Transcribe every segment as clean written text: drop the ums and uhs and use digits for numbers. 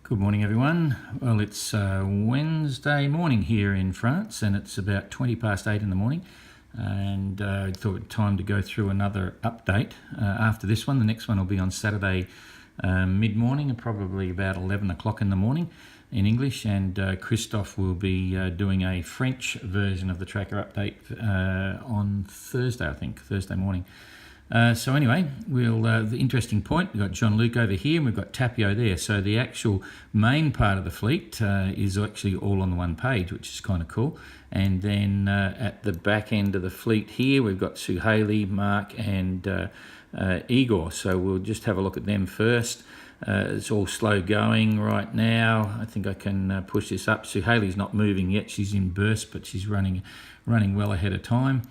Good morning, everyone. Well, it's Wednesday morning here in France, and it's about 20 past 8 in the morning. And I thought it time to go through another update. After this one, the next one will be on Saturday mid-morning, probably about 11 o'clock in the morning in English. And Christophe will be doing a French version of the tracker update on Thursday, I think, Thursday morning. So anyway, the interesting point, we've got John Luke over here and we've got Tapio there. So the actual main part of the fleet is actually all on the one page, which is kind of cool. And then at the back end of the fleet here, we've got Suhaili, Mark and Igor. So we'll just have a look at them first. It's all slow going right now. I think I can push this up. Suhaili's not moving yet. She's in burst, but she's running well ahead of time.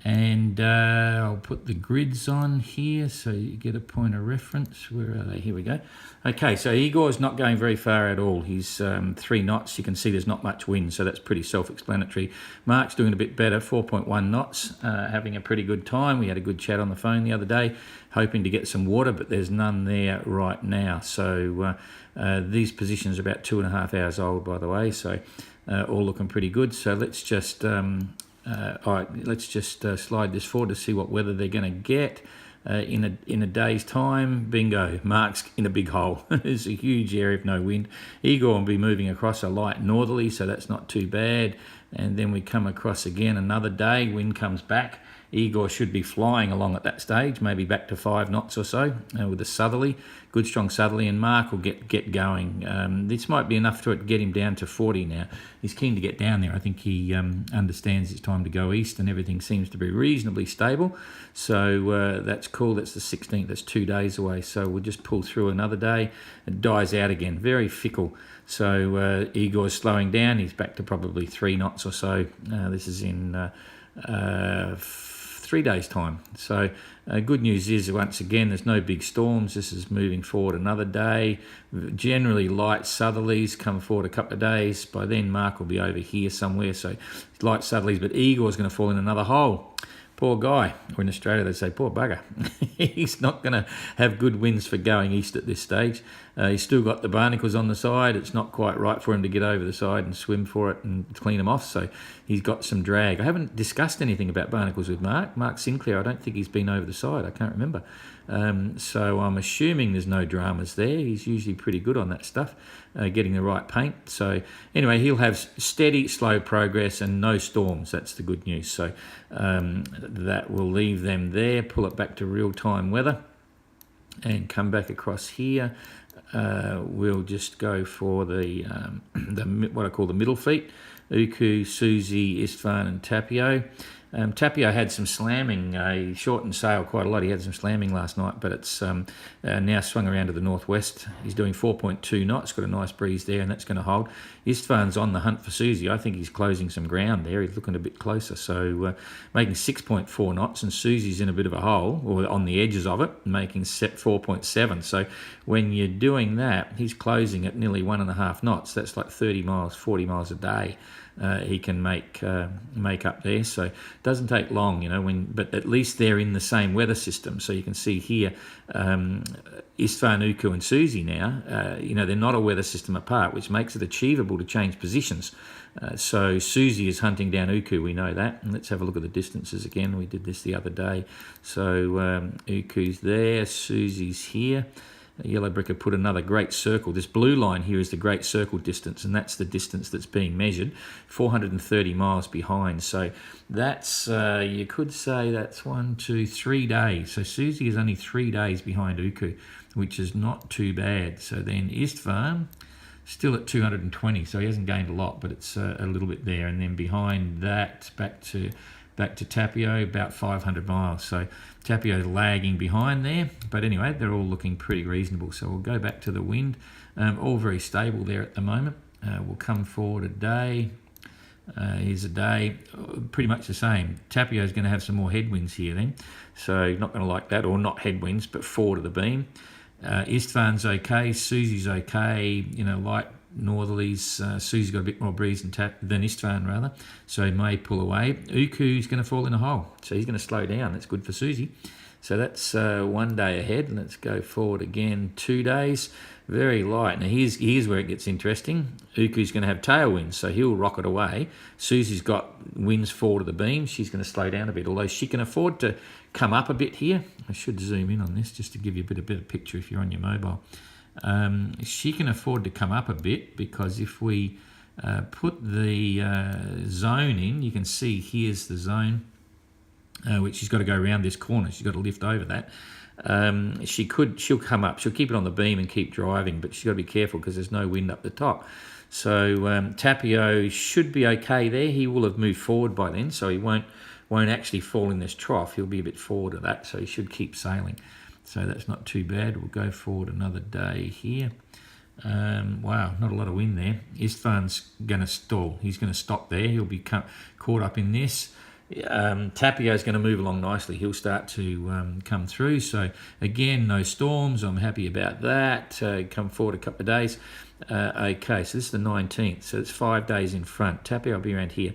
And I'll put the grids on here so you get a point of reference. Where are they? Here we go. Okay, so Igor's not going very far at all. He's 3 knots. You can see there's not much wind, so that's pretty self-explanatory. Mark's doing a bit better, 4.1 knots, having a pretty good time. We had a good chat on the phone the other day, hoping to get some water, but there's none there right now. So these positions are about 2.5 hours old, by the way, so all looking pretty good. So let's just... all right, let's just slide this forward to see what weather they're going to get in a day's time. Bingo, Mark's in a big hole. There's a huge area of no wind. Igor will be moving across a light northerly, so that's not too bad. And then we come across again another day, wind comes back. Igor should be flying along at that stage, maybe back to 5 knots or so with a southerly, good strong southerly, and Mark will get going. This might be enough to get him down to 40 now. He's keen to get down there. I think he understands it's time to go east and everything seems to be reasonably stable. So that's cool. That's the 16th. That's 2 days away. So we'll just pull through another day. It dies out again. Very fickle. So Igor's slowing down. He's back to probably 3 knots or so. This is in... 3 days time. So good news is, once again, there's no big storms. This is moving forward another day. Generally light southerlies come forward a couple of days. By then Mark will be over here somewhere, so light southerlies, but Igor's going to fall in another hole. Poor guy. Or in Australia they say poor bugger. He's not going to have good winds for going east at this stage. He's still got the barnacles on the side. It's not quite right for him to get over the side and swim for it and clean them off, so he's got some drag. I haven't discussed anything about barnacles with Mark Sinclair. I don't think he's been over the side. I can't remember. So I'm assuming there's no dramas there. He's usually pretty good on that stuff, getting the right paint. So anyway, he'll have steady, slow progress and no storms. That's the good news. So that will leave them there, pull it back to real-time weather and come back across here. We'll just go for the what I call the middle fleet: Uku, Susie, Istvan and Tapio. Tapio had some slamming. He shortened sail quite a lot. He had some slamming last night, but it's now swung around to the northwest. He's doing 4.2 knots, got a nice breeze there, and that's going to hold. Istvan's on the hunt for Susie. I think he's closing some ground there. He's looking a bit closer, so making 6.4 knots, and Susie's in a bit of a hole, or on the edges of it, making 4.7. So when you're doing that, he's closing at nearly 1.5 knots. That's like 30 miles, 40 miles a day. He can make up there, so it doesn't take long, but at least they're in the same weather system. So you can see here, Istvan, Uku and Susie now, they're not a weather system apart, which makes it achievable to change positions. So Susie is hunting down Uku, we know that. And let's have a look at the distances again. We did this the other day. So Uku's there, Susie's here. Yellow Bricker put another great circle. This blue line here is the great circle distance, and that's the distance that's being measured, 430 miles behind. So that's, you could say that's 3 days. So Susie is only 3 days behind Uku, which is not too bad. So then Istvan, still at 220, so he hasn't gained a lot, but it's a little bit there. And then behind that, back to Tapio, about 500 miles. So Tapio's lagging behind there. But anyway, they're all looking pretty reasonable. So we'll go back to the wind. All very stable there at the moment. We'll come forward a day. Here's a day, pretty much the same. Tapio's going to have some more headwinds here then. So not going to like that, or not headwinds, but forward of the beam. Istvan's okay. Susie's okay. Light northerlies. Susie's got a bit more breeze than Istvan rather, so he may pull away. Uku's going to fall in a hole, so he's going to slow down. That's good for Susie. So that's 1 day ahead. Let's go forward again 2 days. Very light. Now here's where it gets interesting. Uku's going to have tailwinds, so he'll rocket away. Susie's got winds forward of the beam. She's going to slow down a bit, although she can afford to come up a bit here. I should zoom in on this just to give you a better picture if you're on your mobile. She can afford to come up a bit because if we put the zone in, you can see here's the zone, which she's got to go around this corner. She's got to lift over that. She'll come up. She'll keep it on the beam and keep driving, but she's got to be careful because there's no wind up the top. So Tapio should be okay there. He will have moved forward by then, so he won't actually fall in this trough. He'll be a bit forward of that, so he should keep sailing. So that's not too bad. We'll go forward another day here. Wow, not a lot of wind there. Istvan's going to stall. He's going to stop there. He'll be caught up in this. Tapio's going to move along nicely. He'll start to come through. So again, no storms. I'm happy about that. Come forward a couple of days. Okay, so this is the 19th. So it's 5 days in front. Tapio will be around here.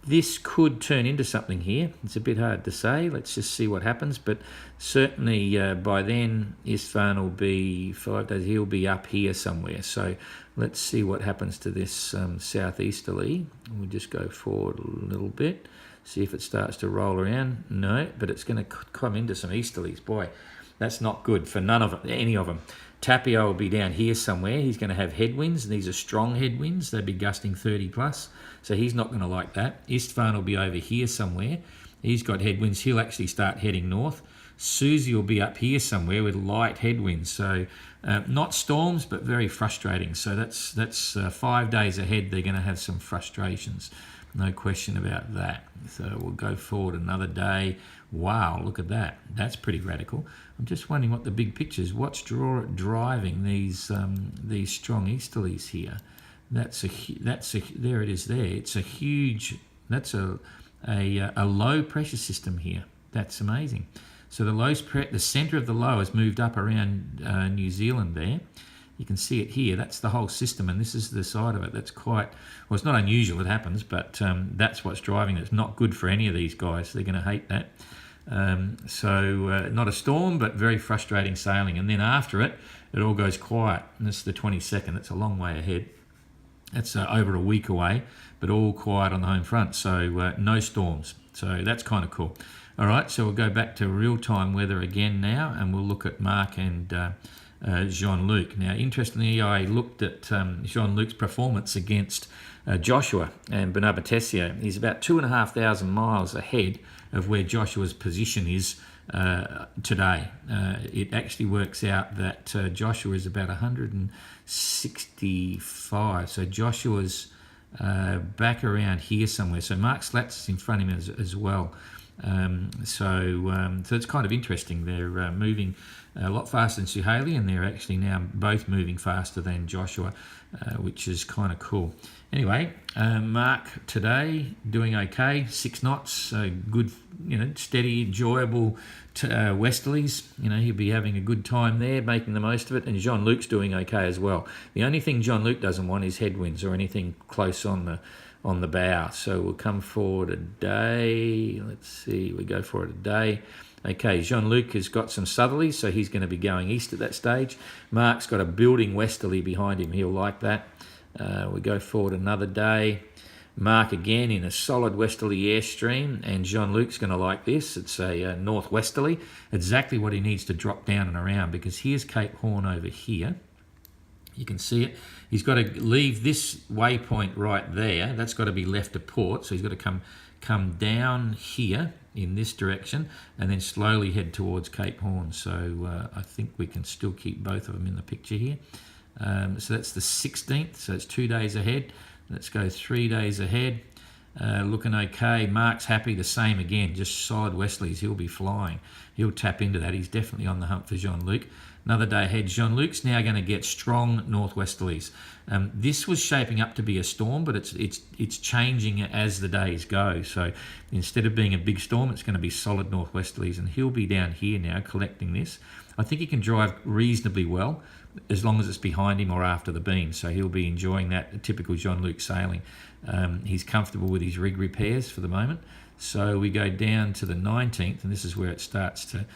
This could turn into something here. It's a bit hard to say. Let's just see what happens. But certainly by then, Istvan will be 5 days. He'll be up here somewhere. So let's see what happens to this southeasterly. We'll just go forward a little bit. See if it starts to roll around. No, but it's going to come into some easterlies. Boy, that's not good for any of them. Tapio will be down here somewhere. He's going to have headwinds. These are strong headwinds. They'll be gusting 30 plus. So he's not going to like that. Istvan will be over here somewhere. He's got headwinds. He'll actually start heading north. Susie will be up here somewhere with light headwinds. So not storms, but very frustrating. So that's 5 days ahead. They're going to have some frustrations. No question about that. So we'll go forward another day. Wow, look at that. That's pretty radical. I'm just wondering what the big picture is. What's driving these strong easterlies here? There it is there. It's a huge, that's a low pressure system here. That's amazing. So the centre of the low has moved up around New Zealand there. You can see it here. That's the whole system, and this is the side of it. That's quite, well, it's not unusual, it happens, but that's what's driving it. It's not good for any of these guys. They're going to hate that. Not a storm, but very frustrating sailing. And then after it, it all goes quiet. And this is the 22nd. It's a long way ahead. That's over a week away, but all quiet on the home front. So no storms. So that's kind of cool. All right, so we'll go back to real-time weather again now, and we'll look at Mark and Jean-Luc. Now, interestingly, I looked at Jean-Luc's performance against Joshua and Bonabitesio. He's about 2,500 miles ahead of where Joshua's position is today. It actually works out that Joshua is about 165. So Joshua's back around here somewhere. So Mark Slats is in front of him as well. So it's kind of interesting. They're moving a lot faster than Suhaili, and they're actually now both moving faster than Joshua, which is kind of cool. Anyway, Mark today doing okay, 6 knots, so good, steady, enjoyable westerlies. He'll be having a good time there, making the most of it, and Jean-Luc's doing okay as well. The only thing Jean-Luc doesn't want is headwinds or anything close on the bow. So we'll come forward a day. Let's see, we go for it a day. Okay, Jean-Luc has got some southerlies, so he's going to be going east at that stage. Mark's got a building westerly behind him. He'll like that. We go forward another day. Mark again in a solid westerly airstream, and Jean-Luc's going to like this. It's a northwesterly, exactly what he needs to drop down and around, because here's Cape Horn over here. You can see it. He's got to leave this waypoint right there. That's got to be left to port, so he's got to come down here in this direction and then slowly head towards Cape Horn. So I think we can still keep both of them in the picture here. So that's the 16th, so it's 2 days ahead. Let's go 3 days ahead. Looking okay. Mark's happy, the same again, just solid westerlies. He'll be flying. He'll tap into that. He's definitely on the hunt for Jean-Luc. Another day ahead. Jean-Luc's now going to get strong northwesterlies. This was shaping up to be a storm, but it's changing as the days go. So instead of being a big storm, it's going to be solid northwesterlies, and he'll be down here now collecting this. I think he can drive reasonably well. as long as it's behind him or after the beam. So he'll be enjoying that typical Jean-Luc sailing. He's comfortable with his rig repairs for the moment. So we go down to the 19th, and this is where it starts to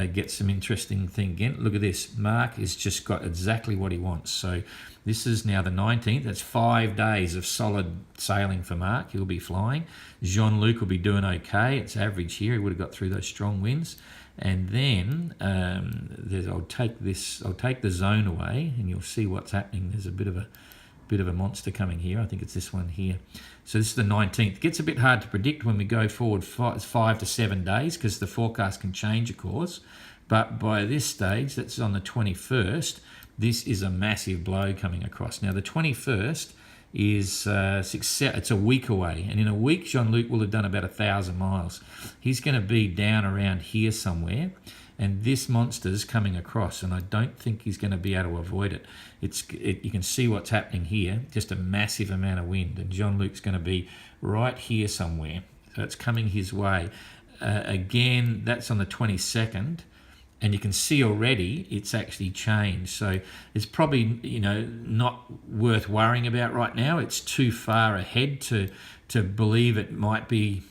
get some interesting thing again. Look at this. Mark has just got exactly what he wants. So this is now the 19th. That's 5 days of solid sailing for Mark. He'll be flying. Jean-Luc will be doing okay. It's average here. He would have got through those strong winds. And then I'll take the zone away, and you'll see what's happening. There's a bit of a monster coming here. I think it's this one here. So this is the 19th. It gets a bit hard to predict when we go forward 5 to 7 days, because the forecast can change, of course. But by this stage, that's on the 21st, this is a massive blow coming across. Now, the 21st is it's a week away, and in a week Jean-Luc will have done about 1,000 miles. He's going to be down around here somewhere, and this monster's coming across, and I don't think he's going to be able to avoid it. You can see what's happening here, just a massive amount of wind, and Jean-Luc's going to be right here somewhere. So it's coming his way. Again, that's on the 22nd, and you can see already it's actually changed. So it's probably, not worth worrying about right now. It's too far ahead to believe it might be,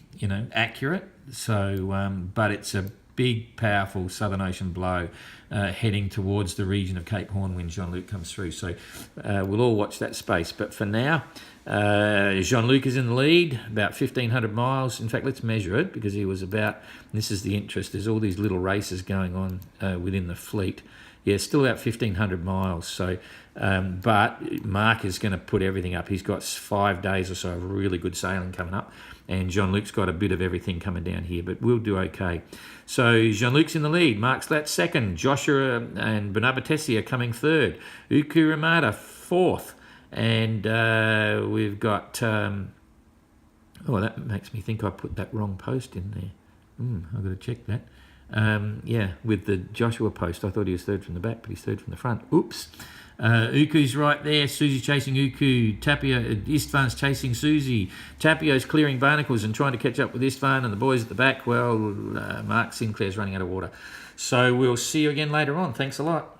accurate. So, but it's a big, powerful Southern Ocean blow heading towards the region of Cape Horn when Jean-Luc comes through. So we'll all watch that space. But for now, Jean-Luc is in the lead, about 1,500 miles. In fact, let's measure it, because he was about, this is the interest, there's all these little races going on within the fleet. Yeah, still about 1,500 miles. So, but Mark is going to put everything up. He's got 5 days or so of really good sailing coming up, and Jean-Luc's got a bit of everything coming down here, but we'll do okay. So Jean-Luc's in the lead. Mark's that second. Joshua and Bonabitesi are coming third. Uku Ramada fourth. And we've got... that makes me think I put that wrong post in there. I've got to check that. Yeah, with the Joshua post, I thought he was third from the back, but he's third from the front. Oops. Uku's right there. Susie's chasing Uku. Tapio, Istvan's chasing Susie. Tapio's clearing barnacles and trying to catch up with Istvan, and the boys at the back, well, Mark Sinclair's running out of water. So we'll see you again later on. Thanks a lot.